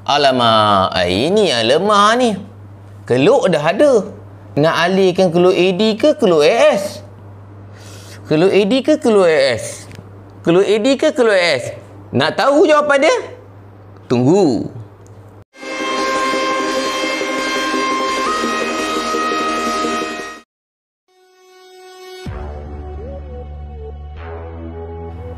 Alamak, ini yang lemah ni. Keluk dah ada. Nak alihkan keluk AD ke keluk AS? Keluk AD ke keluk AS? Keluk AD ke keluk AS? Nak tahu jawapan dia? Tunggu.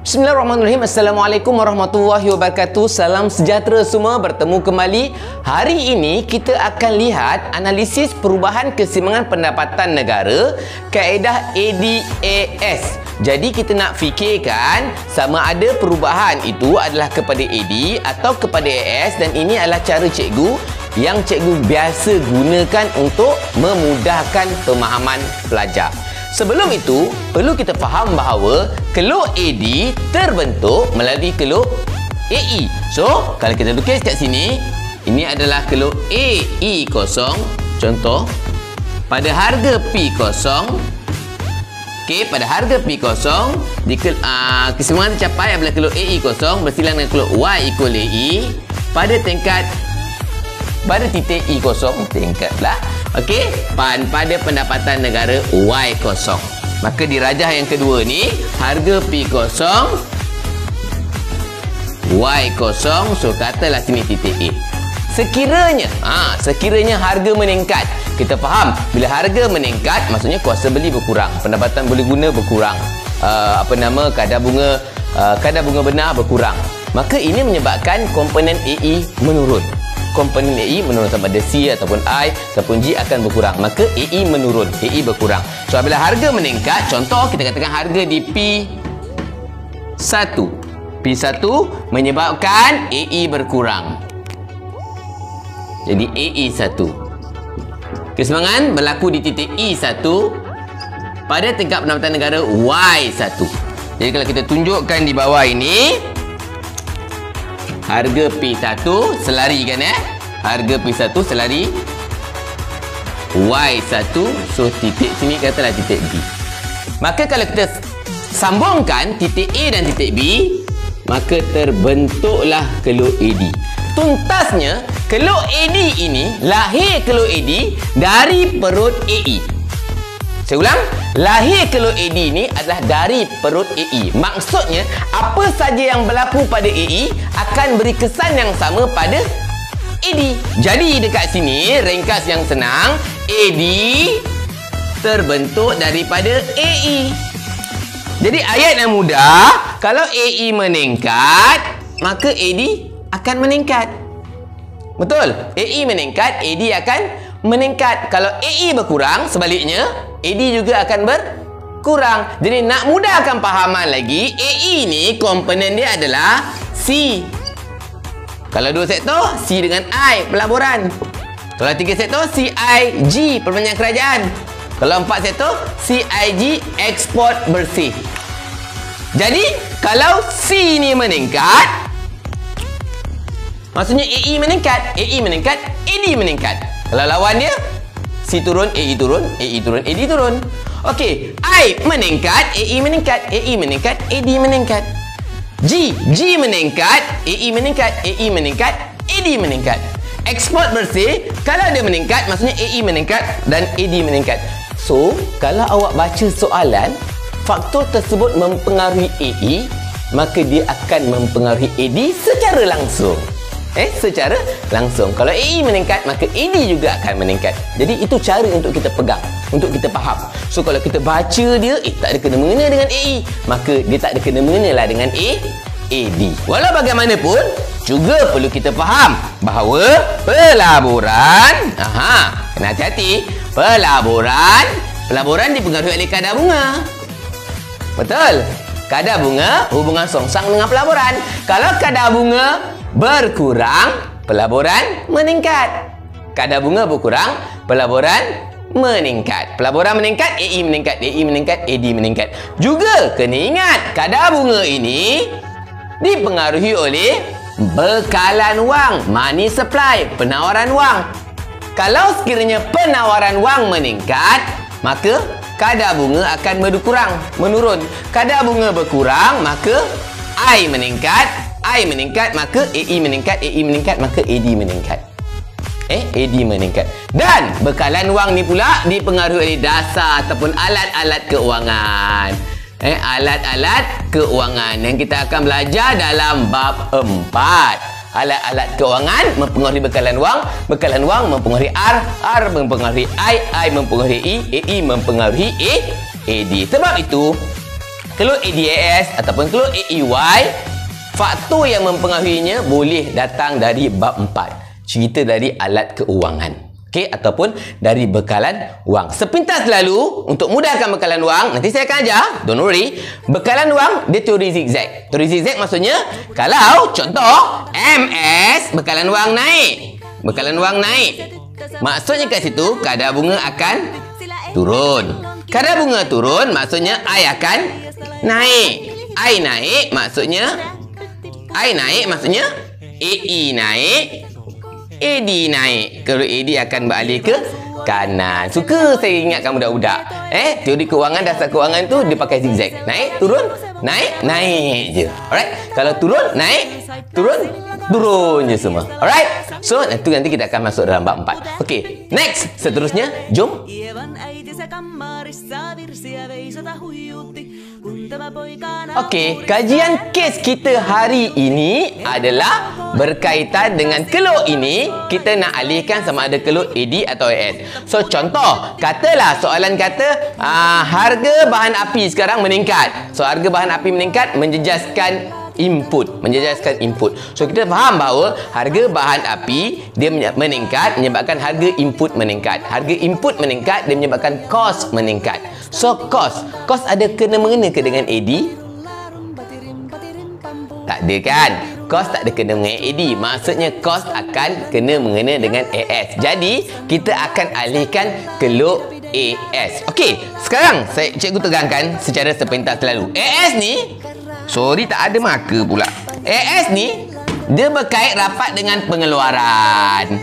Bismillahirrahmanirrahim. Assalamualaikum warahmatullahi wabarakatuh. Salam sejahtera semua. Bertemu kembali. Hari ini kita akan lihat analisis perubahan keseimbangan pendapatan negara kaedah ADAS. Jadi kita nak fikirkan sama ada perubahan itu adalah kepada AD atau kepada AS, dan ini adalah cara cikgu yang cikgu biasa gunakan untuk memudahkan pemahaman pelajar. Sebelum itu, perlu kita faham bahawa keluk AD terbentuk melalui keluk AE. So, kalau kita lukis kat sini, ini adalah keluk AE kosong. Contoh, pada harga P0, okey, pada harga P0, keseimbangan tercapai apabila keluk AE kosong bersilang dengan keluk Y equal AE pada titik E kosong, tingkat pula. Okey, pada pendapatan negara Y kosong. Maka di rajah yang kedua ni, harga P0, Y kosong, so katalah sini titik A. Sekiranya harga meningkat, kita faham bila harga meningkat maksudnya kuasa beli berkurang, pendapatan boleh guna berkurang, kadar bunga benar berkurang. Maka ini menyebabkan komponen AE menurun. Komponen AE menurun, sama ada C ataupun I ataupun G akan berkurang. Maka AE menurun, AE berkurang. So, bila harga meningkat, contoh kita katakan harga di P1 menyebabkan AE berkurang. Jadi AE1. Keseimbangan berlaku di titik E1 pada tingkat pendapatan negara Y1. Jadi kalau kita tunjukkan di bawah ini, harga P1 selari kan harga P1 selari Y1. So titik sini katalah titik B. Maka kalau kita sambungkan titik A dan titik B, maka terbentuklah keluk AD. Tuntasnya, keluk AD ini, lahir keluk AD dari perut AE. Saya ulang, lahir keluk AD ni adalah dari perut AE. Maksudnya, apa saja yang berlaku pada AE akan beri kesan yang sama pada AD. Jadi dekat sini, ringkas yang senang, AD terbentuk daripada AE. Jadi ayat yang mudah, kalau AE meningkat, maka AD akan meningkat. Betul? AE meningkat, AD akan meningkat. Kalau AE berkurang, sebaliknya AD juga akan berkurang. Jadi nak mudahkan pahaman lagi, AE ni komponen dia adalah C. Kalau 2 sektor, C dengan I, pelaburan. Kalau 3 sektor, CIG, perpanjangan kerajaan. Kalau 4 sektor, CIG, ekspor bersih. Jadi kalau C ni meningkat, maksudnya AE meningkat, AD meningkat. Kalau lawan dia, C turun, AE turun, AE turun, AD turun. Okey, I meningkat, AE meningkat, AE meningkat, AD meningkat. G meningkat, AE meningkat, AE meningkat, AD meningkat. Ekspor bersih, kalau dia meningkat, maksudnya AE meningkat dan AD meningkat. So, kalau awak baca soalan, faktor tersebut mempengaruhi AE, maka dia akan mempengaruhi AD secara langsung. Secara langsung. Kalau AE meningkat, maka AD juga akan meningkat. Jadi itu cara untuk kita pegang, untuk kita faham. So kalau kita baca dia, tak ada kena-mengena dengan AE, maka dia tak ada kena-mengena lah dengan AD. Walau bagaimanapun, juga perlu kita faham bahawa pelaburan, kena hati-hati, pelaburan dipengaruhi oleh kadar bunga. Betul? Kadar bunga hubungan songsang dengan pelaburan. Kalau kadar bunga berkurang, pelaburan meningkat. Kadar bunga berkurang, pelaburan meningkat. Pelaburan meningkat, AE meningkat, AE meningkat, AD meningkat. Juga kena ingat, kadar bunga ini dipengaruhi oleh bekalan wang, money supply, penawaran wang. Kalau sekiranya penawaran wang meningkat, maka kadar bunga akan menurun. Kadar bunga berkurang, maka I meningkat, I meningkat, maka AE meningkat. AE meningkat, maka AD meningkat. AD meningkat. Dan bekalan wang ni pula dipengaruhi oleh dasar ataupun alat-alat keuangan. Alat-alat keuangan yang kita akan belajar dalam bab 4. Alat-alat keuangan mempengaruhi bekalan wang mempengaruhi R mempengaruhi I mempengaruhi E mempengaruhi AD. Sebab itu, kalau ADAS ataupun kalau AEY, faktor yang mempengaruhinya boleh datang dari bab 4. Cerita dari alat keuangan. Okey, ataupun dari bekalan wang. Sepintas lalu, untuk mudahkan bekalan wang, nanti saya akan ajar, don't worry. Bekalan wang, dia teori zigzag. Teori zigzag maksudnya, kalau contoh, MS, bekalan wang naik. Bekalan wang naik. Maksudnya kat situ, kadar bunga akan turun. Kadar bunga turun, maksudnya I akan naik. I naik, maksudnya AE naik. AD naik. Kalau AD akan beralih ke kanan. Suka saya ingatkan budak-budak. Teori keuangan, dasar keuangan tu dia pakai zigzag. Naik, turun, naik je. Alright? Kalau turun, naik, turun je semua. Alright? So, nanti kita akan masuk dalam bab 4. Okey, next. Seterusnya, jom. Okey, kajian kes kita hari ini adalah berkaitan dengan keluk ini. Kita nak alihkan sama ada keluk AD atau AS. So, contoh, katalah soalan kata harga bahan api sekarang meningkat. So, harga bahan api meningkat menjejaskan input. So, kita faham bahawa harga bahan api dia meningkat menyebabkan harga input meningkat. Harga input meningkat dia menyebabkan kos meningkat. So, kos ada kena-mengena ke dengan AD? Tak ada kan? Kos tak ada kena-mengena AD. Maksudnya kos akan kena-mengena dengan AS. Jadi, kita akan alihkan keluk AS. Okey, sekarang cikgu tegangkan secara sepintas lalu. AS ni, sorry tak ada marker pula. AS ni, dia berkait rapat dengan pengeluaran.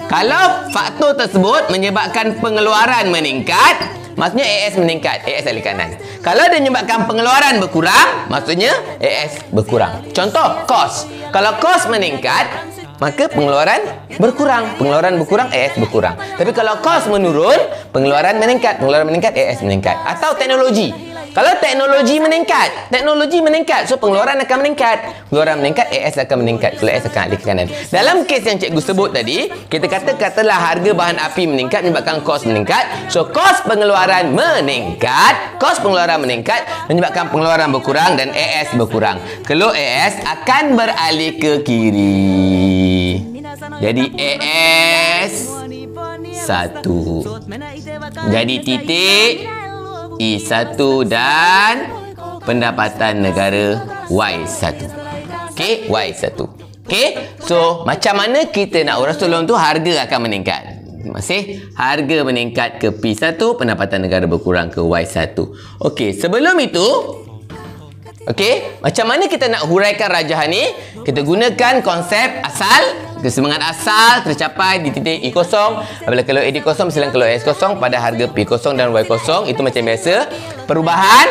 Kalau faktor tersebut menyebabkan pengeluaran meningkat, maksudnya AS meningkat, AS alih kanan. Kalau dia menyebabkan pengeluaran berkurang, maksudnya AS berkurang. Contoh, kos. Kalau kos meningkat, maka pengeluaran berkurang. Pengeluaran berkurang, AS berkurang. Tapi kalau kos menurun, pengeluaran meningkat, AS meningkat. Atau teknologi. Kalau teknologi meningkat, so pengeluaran akan meningkat. Pengeluaran meningkat, AS akan meningkat. Kalau AS akan alih ke kanan. Dalam kes yang cikgu sebut tadi, kita katalah harga bahan api meningkat menyebabkan kos meningkat. So, kos pengeluaran meningkat menyebabkan pengeluaran berkurang dan AS berkurang. Kalau AS akan beralih ke kiri. Jadi AS 1. Jadi titik I1 dan pendapatan negara Y1. Okey, Y1. Okey, so macam mana kita nak urus tolong tu harga akan meningkat. Harga meningkat ke P1, pendapatan negara berkurang ke Y1. Okey, sebelum itu, macam mana kita nak huraikan rajahan ni? Kita gunakan konsep asal. Keseimbangan asal tercapai di titik I0. Apabila kalau AD kosong bersilang kalau AS kosong pada harga P0 dan Y0. Itu macam biasa. Perubahan,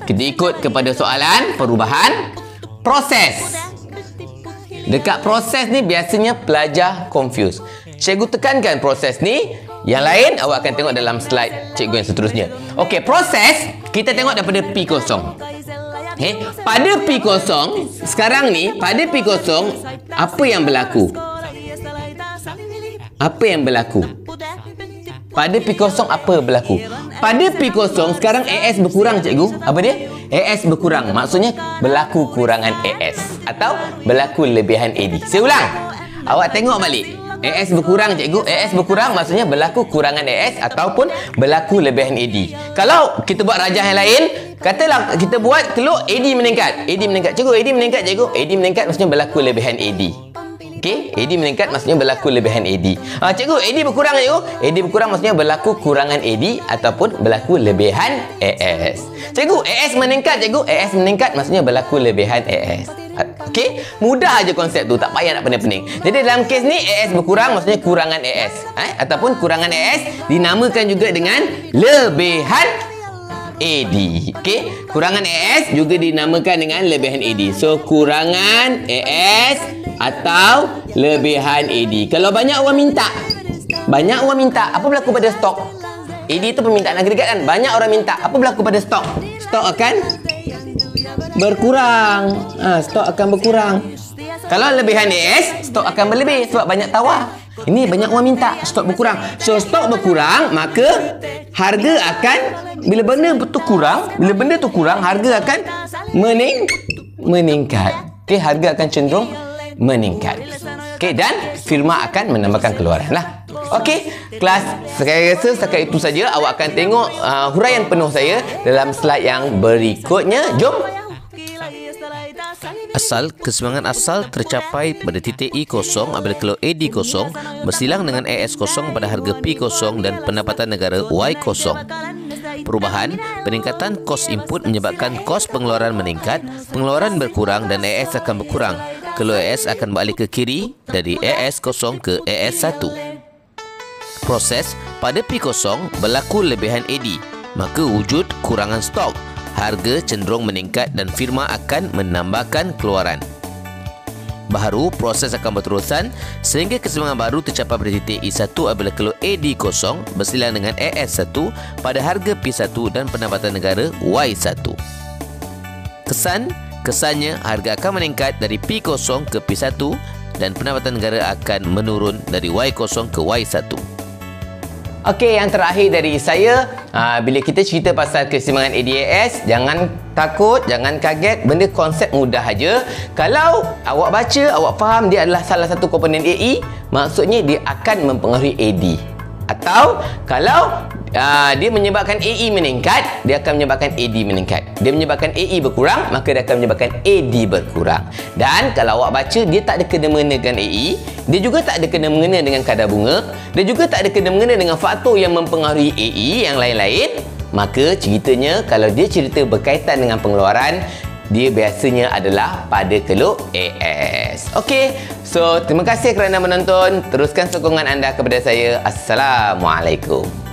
kita ikut kepada soalan perubahan proses. Dekat proses ni biasanya pelajar confuse. Cikgu tekankan proses ni. Yang lain awak akan tengok dalam slide cikgu yang seterusnya. Okey, proses kita tengok daripada P0. Pada P0 sekarang ni, pada P0 apa yang berlaku? Pada P0 apa berlaku? Pada P0 sekarang AS berkurang cikgu. Apa dia? AS berkurang. Maksudnya berlaku kurangan AS atau berlaku lebihan AD. Saya ulang. Awak tengok balik. AS berkurang cikgu. AS berkurang maksudnya berlaku kurangan AS ataupun berlaku lebihan AD. Kalau kita buat rajah yang lain, katalah kita buat keluk AD meningkat. AD meningkat. Cikgu, AD meningkat cikgu. AD meningkat maksudnya berlaku lebihan AD. Okey, AD meningkat maksudnya berlaku lebihan AD. Cikgu, AD berkurang cikgu. AD berkurang maksudnya berlaku kurangan AD ataupun berlaku lebihan AS. Cikgu, AS meningkat cikgu. AS meningkat maksudnya berlaku lebihan AS. Okey, mudah aja konsep tu, tak payah nak pening-pening. Jadi dalam kes ni AS berkurang maksudnya kurangan AS. Ataupun kurangan AS dinamakan juga dengan lebihan AD. Okey, kurangan AS juga dinamakan dengan lebihan AD. So, kurangan AS atau lebihan AD. Kalau banyak orang minta, apa berlaku pada stok? AD itu permintaan agregat kan? Banyak orang minta, apa berlaku pada stok? Stok akan berkurang. Stok akan berkurang. Kalau lebihan AS, stok akan berlebih sebab banyak tawar. Ini banyak orang minta, stok berkurang. So, stok berkurang, maka harga akan, bila benda tu kurang, harga akan meningkat. Okey, harga akan cenderung meningkat. Okey, dan firma akan menambahkan keluaran lah. Okey, kelas saya rasa setakat itu saja. Awak akan tengok huraian penuh saya dalam slide yang berikutnya. Jom. Asal, keseimbangan asal tercapai pada titik E kosong apabila kalau AD kosong bersilang dengan AS kosong pada harga P kosong dan pendapatan negara Y kosong. Perubahan, peningkatan kos input menyebabkan kos pengeluaran meningkat, pengeluaran berkurang dan AS akan berkurang. Kalau AS akan beralih ke kiri dari AS kosong ke AS 1. Proses, pada P kosong berlaku lebihan AD, maka wujud kurangan stok. Harga cenderung meningkat dan firma akan menambahkan keluaran. Baharu, proses akan berterusan sehingga keseimbangan baru tercapai pada titik E1 apabila kalau AD kosong bersilang dengan AS1 pada harga P1 dan pendapatan negara Y1. Kesannya harga akan meningkat dari P kosong ke P1 dan pendapatan negara akan menurun dari Y kosong ke Y1. Okey, yang terakhir dari saya, bila kita cerita pasal keseimbangan ADAS, jangan takut, jangan kaget, benda konsep mudah aja. Kalau awak baca, awak faham dia adalah salah satu komponen AE, maksudnya dia akan mempengaruhi AD. Atau kalau dia menyebabkan AE meningkat, dia akan menyebabkan AD meningkat. Dia menyebabkan AE berkurang, maka dia akan menyebabkan AD berkurang. Dan kalau awak baca, dia tak ada kena-mengena dengan AE, dia juga tak ada kena-mengena dengan kadar bunga, dia juga tak ada kena-mengena dengan faktor yang mempengaruhi AE yang lain-lain, maka ceritanya kalau dia cerita berkaitan dengan pengeluaran, dia biasanya adalah pada keluk AS. Okey, so terima kasih kerana menonton. Teruskan sokongan anda kepada saya. Assalamualaikum.